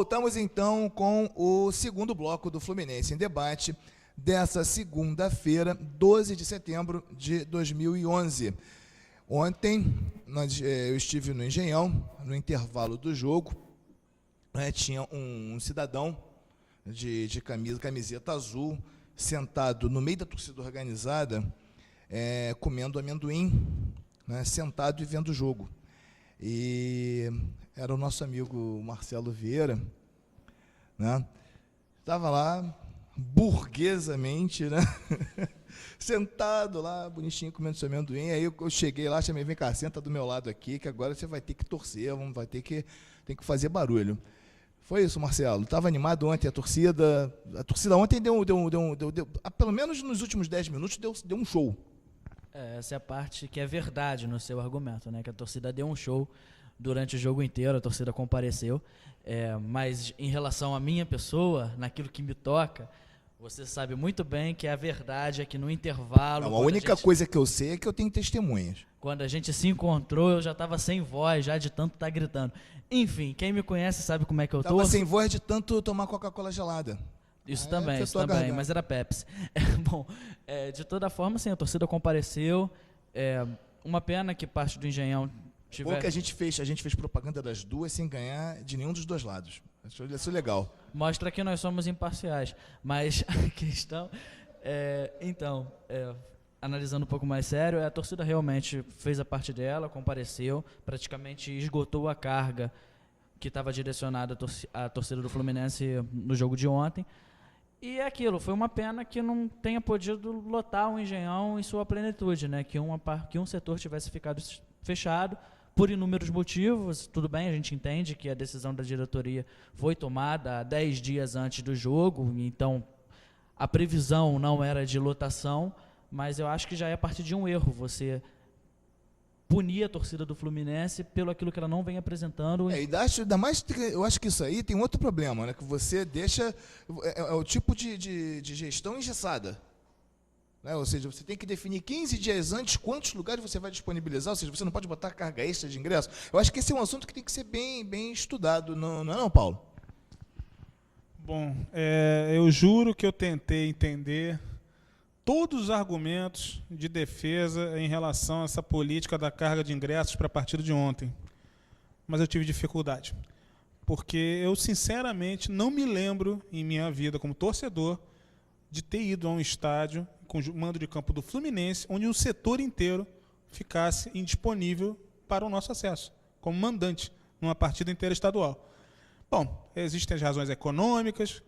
Voltamos então com o segundo bloco do Fluminense em Debate, dessa segunda-feira, 12 de setembro de 2011. Ontem, eu estive no Engenhão, no intervalo do jogo, tinha um cidadão de camiseta azul, sentado no meio da torcida organizada, comendo amendoim, sentado e vendo o jogo. E era o nosso amigo Marcelo Vieira, estava lá, burguesamente, sentado lá, bonitinho, comendo seu amendoim. Aí eu cheguei lá, chamei, vem cá, senta do meu lado aqui, que agora você vai ter que torcer, tem que fazer barulho. Foi isso, Marcelo. Estava animado ontem a torcida ontem deu pelo menos nos últimos 10 minutos, deu um show. Essa é a parte que é verdade no seu argumento, que a torcida deu um show durante o jogo inteiro, a torcida compareceu, mas em relação à minha pessoa, naquilo que me toca, você sabe muito bem que a verdade é que no intervalo... Não, a única coisa que eu sei é que eu tenho testemunhas. Quando a gente se encontrou, eu já estava sem voz, já de tanto estar gritando. Enfim, quem me conhece sabe como é que eu tô. Estava sem voz de tanto tomar Coca-Cola gelada. Isso também, mas era Pepsi. Bom, de toda forma, sim, a torcida compareceu. Uma pena que parte do Engenhão tiver... Bom que a gente fez propaganda das duas sem ganhar de nenhum dos dois lados. Isso é legal. Mostra que nós somos imparciais. Mas a questão analisando um pouco mais sério, a torcida realmente fez a parte dela, compareceu, praticamente esgotou a carga que estava direcionada à torcida do Fluminense no jogo de ontem. E é aquilo, foi uma pena que não tenha podido lotar o Engenhão em sua plenitude, que um setor tivesse ficado fechado por inúmeros motivos. Tudo bem, a gente entende que a decisão da diretoria foi tomada 10 dias antes do jogo, então a previsão não era de lotação, mas eu acho que já é a partir de um erro você punir a torcida do Fluminense pelo aquilo que ela não vem apresentando. Ainda mais, eu acho que isso aí tem outro problema, que você deixa, é o tipo de gestão engessada. Ou seja, você tem que definir 15 dias antes quantos lugares você vai disponibilizar, ou seja, você não pode botar carga extra de ingresso. Eu acho que esse é um assunto que tem que ser bem estudado, não é não, Paulo? Bom, eu juro que eu tentei entender todos os argumentos de defesa em relação a essa política da carga de ingressos para a partida de ontem. Mas eu tive dificuldade. Porque eu, sinceramente, não me lembro, em minha vida como torcedor, de ter ido a um estádio com o mando de campo do Fluminense, onde o setor inteiro ficasse indisponível para o nosso acesso, como mandante, numa partida inteira estadual. Bom, existem as razões econômicas,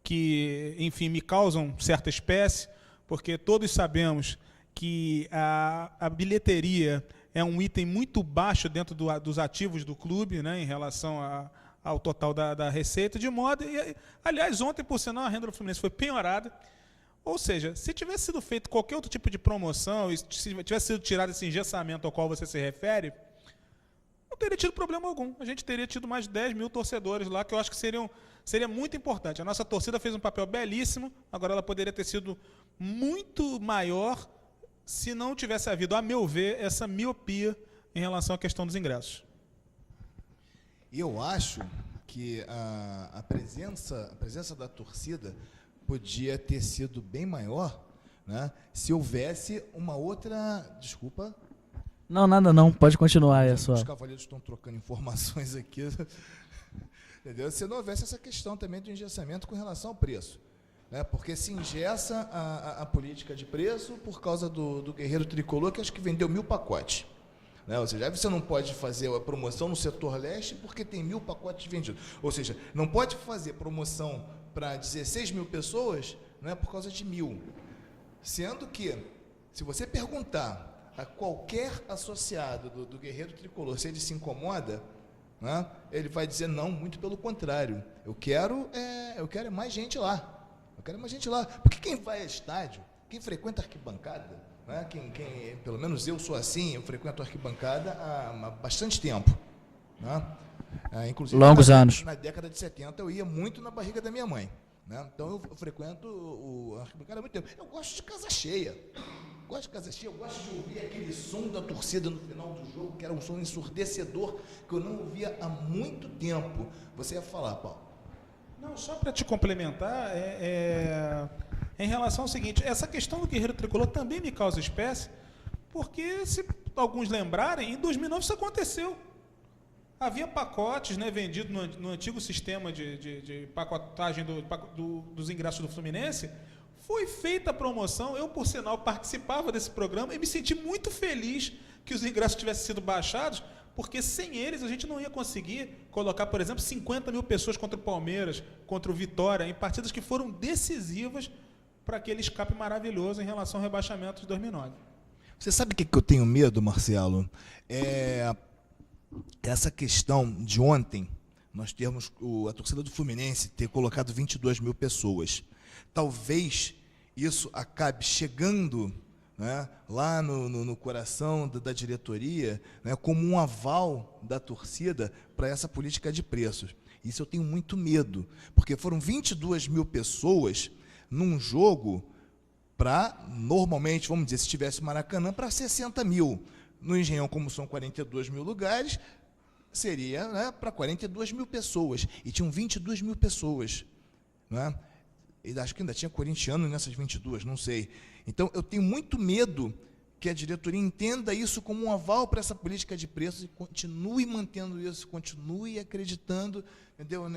que, enfim, me causam certa espécie, porque todos sabemos que a bilheteria é um item muito baixo dentro dos ativos do clube, em relação ao total da receita, de modo... aliás, ontem, por sinal, a renda do Fluminense foi penhorada. Ou seja, se tivesse sido feito qualquer outro tipo de promoção, e se tivesse sido tirado esse engessamento ao qual você se refere, não teria tido problema algum. A gente teria tido mais de 10 mil torcedores lá, que eu acho que seria muito importante. A nossa torcida fez um papel belíssimo, agora ela poderia ter sido muito maior se não tivesse havido, a meu ver, essa miopia em relação à questão dos ingressos. Eu acho que a presença da torcida podia ter sido bem maior, se houvesse uma outra... Desculpa. Não, nada não. Pode continuar. Os cavaleiros estão trocando informações aqui. Entendeu? Se não houvesse essa questão também do engessamento com relação ao preço. Porque se engessa a política de preço por causa do Guerreiro Tricolor, que acho que vendeu 1000 pacotes. Ou seja, aí você não pode fazer a promoção no setor leste porque tem 1000 pacotes vendidos. Ou seja, não pode fazer promoção para 16 mil pessoas por causa de 1000. Sendo que, se você perguntar a qualquer associado do Guerreiro Tricolor se ele se incomoda, ele vai dizer não, muito pelo contrário. Eu quero mais gente lá. Porque quem vai a estádio, quem frequenta arquibancada, pelo menos eu sou assim, eu frequento arquibancada há bastante tempo. Inclusive, longos anos. Na década de 70 eu ia muito na barriga da minha mãe. Então eu frequento a arquibancada há muito tempo. Eu gosto de casa cheia. gosto de casa cheia, eu gosto de ouvir aquele som da torcida no final do jogo, que era um som ensurdecedor, que eu não ouvia há muito tempo. Você ia falar, Paulo? Não, só para te complementar, em relação ao seguinte, essa questão do Guerreiro Tricolor também me causa espécie, porque, se alguns lembrarem, em 2009 isso aconteceu. Havia pacotes, né, vendidos no antigo sistema de pacotagem dos ingressos do Fluminense. Foi feita a promoção, eu, por sinal, participava desse programa e me senti muito feliz que os ingressos tivessem sido baixados, porque sem eles a gente não ia conseguir colocar, por exemplo, 50 mil pessoas contra o Palmeiras, contra o Vitória, em partidas que foram decisivas para aquele escape maravilhoso em relação ao rebaixamento de 2009. Você sabe o que eu tenho medo, Marcelo? Essa questão de ontem, nós termos a torcida do Fluminense ter colocado 22 mil pessoas. Talvez isso acabe chegando, né, lá no coração da diretoria, né, como um aval da torcida para essa política de preços. Isso eu tenho muito medo, porque foram 22 mil pessoas num jogo para, normalmente, vamos dizer, se tivesse Maracanã, para 60 mil. No Engenhão, como são 42 mil lugares, seria, né, para 42 mil pessoas. E tinham 22 mil pessoas. Né? E acho que ainda tinha corintiano nessas 22, não sei. Então, eu tenho muito medo que a diretoria entenda isso como um aval para essa política de preços e continue mantendo isso, continue acreditando, entendeu,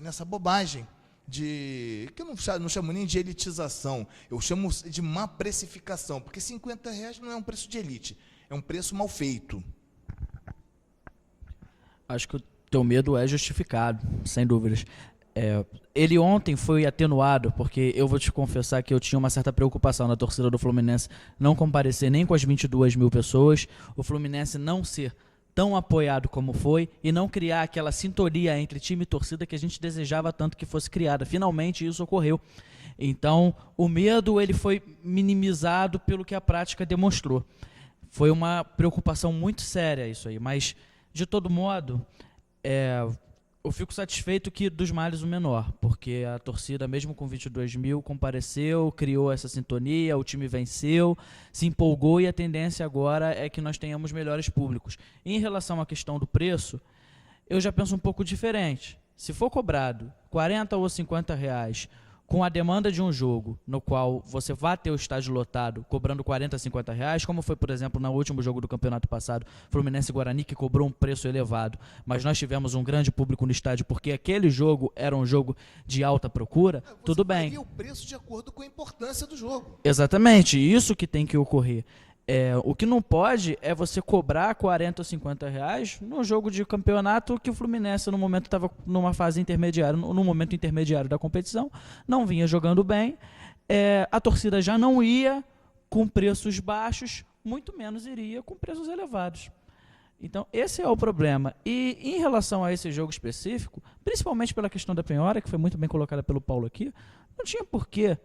nessa bobagem. Que eu não chamo nem de elitização, eu chamo de má precificação, porque R$50 não é um preço de elite, é um preço mal feito. Acho que o teu medo é justificado, sem dúvidas. Ele ontem foi atenuado, porque eu vou te confessar que eu tinha uma certa preocupação na torcida do Fluminense não comparecer nem com as 22 mil pessoas, o Fluminense não ser tão apoiado como foi e não criar aquela sintonia entre time e torcida que a gente desejava tanto que fosse criada. Finalmente isso ocorreu. Então, o medo ele foi minimizado pelo que a prática demonstrou. Foi uma preocupação muito séria isso aí, mas, de todo modo, eu fico satisfeito que dos males o menor, porque a torcida, mesmo com 22 mil, compareceu, criou essa sintonia, o time venceu, se empolgou e a tendência agora é que nós tenhamos melhores públicos. Em relação à questão do preço, eu já penso um pouco diferente. Se for cobrado 40 ou 50 reais com a demanda de um jogo no qual você vai ter o estádio lotado cobrando 40, 50 reais, como foi, por exemplo, no último jogo do campeonato passado, Fluminense e Guarani, que cobrou um preço elevado, mas nós tivemos um grande público no estádio porque aquele jogo era um jogo de alta procura, tudo bem. Você vai ver o preço de acordo com a importância do jogo. Exatamente, isso que tem que ocorrer. O que não pode é você cobrar 40 ou 50 reais num jogo de campeonato que o Fluminense no momento estava numa fase intermediária, no momento intermediário da competição, não vinha jogando bem, a torcida já não ia com preços baixos, muito menos iria com preços elevados. Então, esse é o problema. E em relação a esse jogo específico, principalmente pela questão da penhora, que foi muito bem colocada pelo Paulo aqui, não tinha porquê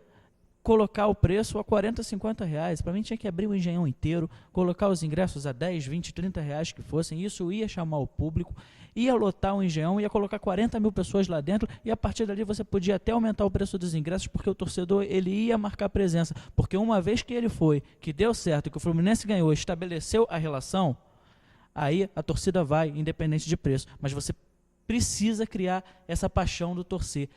colocar o preço a 40, 50 reais. Para mim tinha que abrir o Engenhão inteiro, colocar os ingressos a 10, 20, 30 reais que fossem. Isso ia chamar o público, ia lotar o Engenhão, ia colocar 40 mil pessoas lá dentro e a partir dali você podia até aumentar o preço dos ingressos porque o torcedor ele ia marcar presença. Porque uma vez que ele foi, que deu certo, que o Fluminense ganhou, estabeleceu a relação, aí a torcida vai, independente de preço. Mas você precisa criar essa paixão do torcer,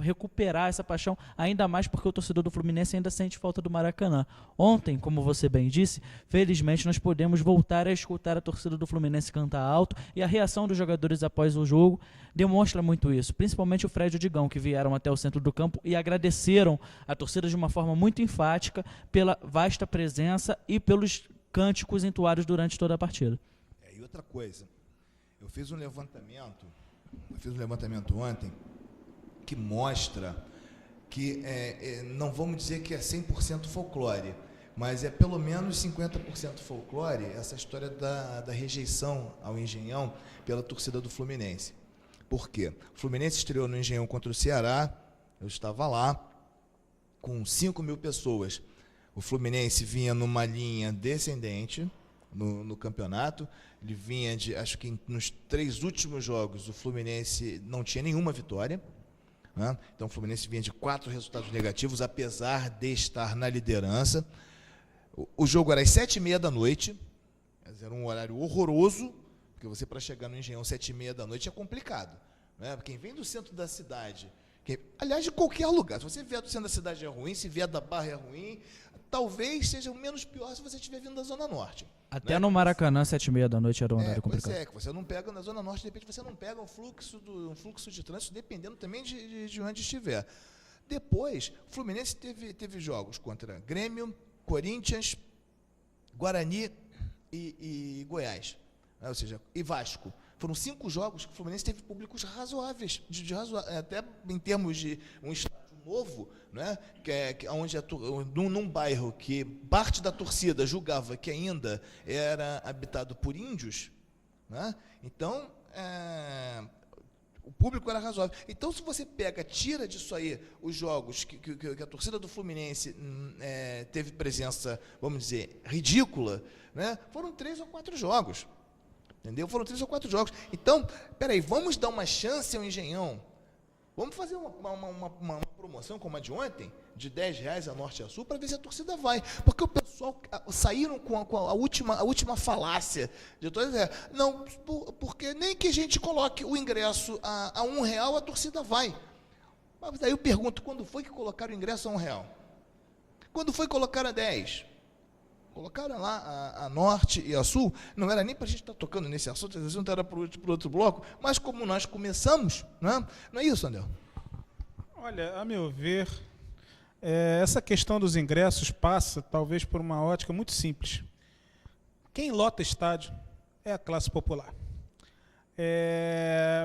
recuperar essa paixão, ainda mais porque o torcedor do Fluminense ainda sente falta do Maracanã. Ontem, como você bem disse, felizmente nós podemos voltar a escutar a torcida do Fluminense cantar alto e a reação dos jogadores após o jogo demonstra muito isso, principalmente o Fred e o Digão, que vieram até o centro do campo e agradeceram a torcida de uma forma muito enfática pela vasta presença e pelos cânticos entoados durante toda a partida. E outra coisa, eu fiz um levantamento ontem que mostra que, não vamos dizer que é 100% folclore, mas é pelo menos 50% folclore essa história da rejeição ao Engenhão pela torcida do Fluminense. Por quê? O Fluminense estreou no Engenhão contra o Ceará, eu estava lá, com 5 mil pessoas. O Fluminense vinha numa linha descendente no campeonato, ele vinha de, acho que nos 3 últimos jogos o Fluminense não tinha nenhuma vitória, né? Então o Fluminense vinha de 4 resultados negativos, apesar de estar na liderança. O jogo era às 7h30 da noite, era um horário horroroso, porque você para chegar no Engenhão 7h30 da noite é complicado, né? Quem vem do centro da cidade, aliás, de qualquer lugar, se você vier do centro da cidade é ruim, se vier da Barra é ruim, talvez seja o menos pior se você estiver vindo da Zona Norte. Até né? no Maracanã, 7h30 da noite era um horário Pois complicado. é, que você não pega na Zona Norte, de repente você não pega um fluxo de trânsito, dependendo também de onde estiver. Depois, o Fluminense teve jogos contra Grêmio, Corinthians, Guarani e Goiás, né? Ou seja, e Vasco. Foram 5 jogos que o Fluminense teve públicos razoáveis, até em termos de um estádio novo, né? Onde num bairro que parte da torcida julgava que ainda era habitado por índios, né? Então, o público era razoável. Então, se você tira disso aí os jogos que a torcida do Fluminense teve presença, vamos dizer, ridícula, né? Foram 3 ou 4 jogos. Entendeu? Foram 3 ou 4 jogos. Então, peraí, vamos dar uma chance ao Engenhão. Vamos fazer uma promoção como a de ontem, de R$10 a norte e a sul, para ver se a torcida vai. Porque o pessoal saíram com a última falácia de todas. Não, porque nem que a gente coloque o ingresso a R$1, a torcida vai. Mas daí eu pergunto, quando foi que colocaram o ingresso a R$1? Quando foi que colocaram a 10? Colocaram lá a norte e a sul, não era nem para a gente estar tocando nesse assunto, esse assunto era para o outro bloco, mas como nós começamos, né? Não é isso, André? Olha, a meu ver, essa questão dos ingressos passa, talvez, por uma ótica muito simples. Quem lota estádio é a classe popular.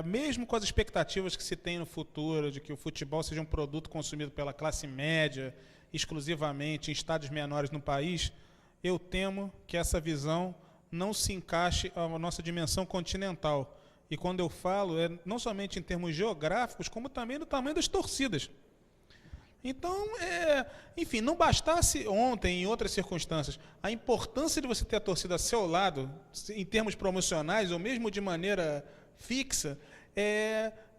Mesmo com as expectativas que se tem no futuro, de que o futebol seja um produto consumido pela classe média, exclusivamente, em estádios menores no país, eu temo que essa visão não se encaixe à nossa dimensão continental. E quando eu falo, não somente em termos geográficos, como também no tamanho das torcidas. Então, enfim, não bastasse ontem, em outras circunstâncias, a importância de você ter a torcida a seu lado, em termos promocionais, ou mesmo de maneira fixa,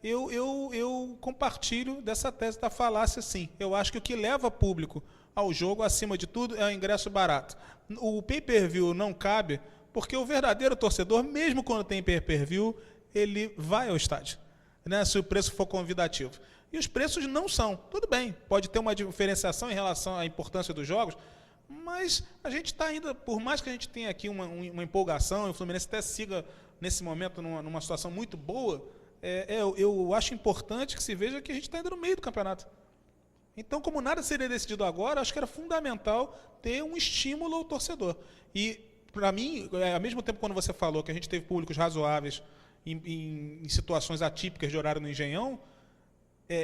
eu compartilho dessa tese da falácia, sim. Eu acho que o que leva público ao jogo, acima de tudo, é o ingresso barato. O pay-per-view não cabe, porque o verdadeiro torcedor, mesmo quando tem pay-per-view, ele vai ao estádio, né, se o preço for convidativo. E os preços não são. Tudo bem, pode ter uma diferenciação em relação à importância dos jogos, mas a gente está ainda, por mais que a gente tenha aqui uma empolgação, e o Fluminense até siga, nesse momento, numa situação muito boa, eu acho importante que se veja que a gente está ainda no meio do campeonato. Então, como nada seria decidido agora, acho que era fundamental ter um estímulo ao torcedor. E, para mim, ao mesmo tempo quando você falou que a gente teve públicos razoáveis em situações atípicas de horário no Engenhão,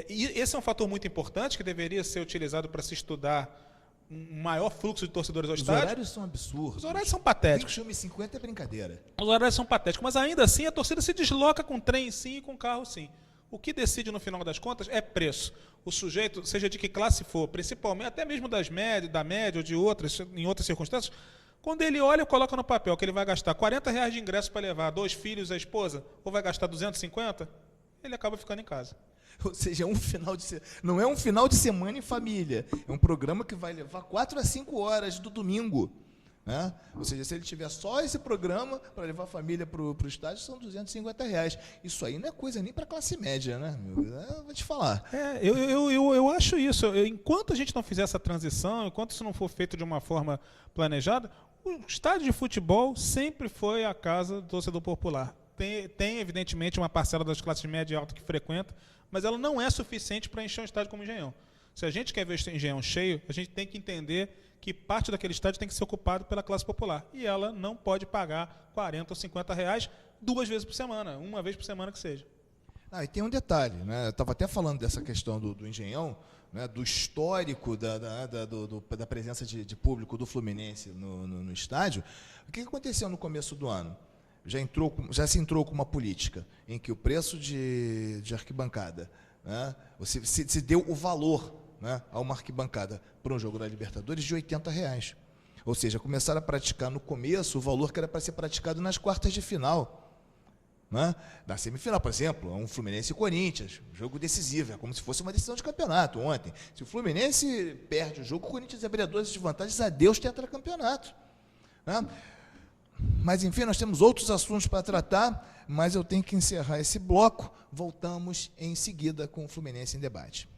e esse é um fator muito importante que deveria ser utilizado para se estudar um maior fluxo de torcedores ao estádio. Os horários são absurdos. Os horários são patéticos. 21h50 é brincadeira. Os horários são patéticos, mas ainda assim a torcida se desloca com trem sim e com carro sim. O que decide no final das contas é preço. O sujeito, seja de que classe for, principalmente, até mesmo da média ou de outras, em outras circunstâncias, quando ele olha e coloca no papel que ele vai gastar R$40 de ingresso para levar 2 filhos e a esposa, ou vai gastar 250, ele acaba ficando em casa. Ou seja, não é um final de semana em família. É um programa que vai levar 4 a 5 horas do domingo. Né? Ou seja, se ele tiver só esse programa para levar a família para o estádio, são R$250. Isso aí não é coisa nem para classe média, né? Vou te falar. Eu acho isso. Enquanto a gente não fizer essa transição, enquanto isso não for feito de uma forma planejada, o estádio de futebol sempre foi a casa do torcedor popular. Tem, evidentemente, uma parcela das classes média e alta que frequenta, mas ela não é suficiente para encher um estádio como o Engenhão. Se a gente quer ver o Engenhão cheio, a gente tem que entender que parte daquele estádio tem que ser ocupado pela classe popular. E ela não pode pagar R$40 ou R$50 2 vezes por semana, uma vez por semana que seja. E tem um detalhe, né? Eu estava até falando dessa questão do Engenhão, né? Do histórico da presença de público do Fluminense no estádio. O que aconteceu no começo do ano? Já se entrou com uma política em que o preço de arquibancada, né? Se deu o valor, né, a uma arquibancada para um jogo da Libertadores de R$80. Ou seja, começaram a praticar no começo o valor que era para ser praticado nas quartas de final. né, da semifinal, por exemplo, um Fluminense e Corinthians, jogo decisivo, é como se fosse uma decisão de campeonato ontem. Se o Fluminense perde o jogo, o Corinthians abriria 12 de vantagens, a Deus tetracampeonato. Né? Mas, enfim, nós temos outros assuntos para tratar, mas eu tenho que encerrar esse bloco. Voltamos em seguida com o Fluminense em Debate.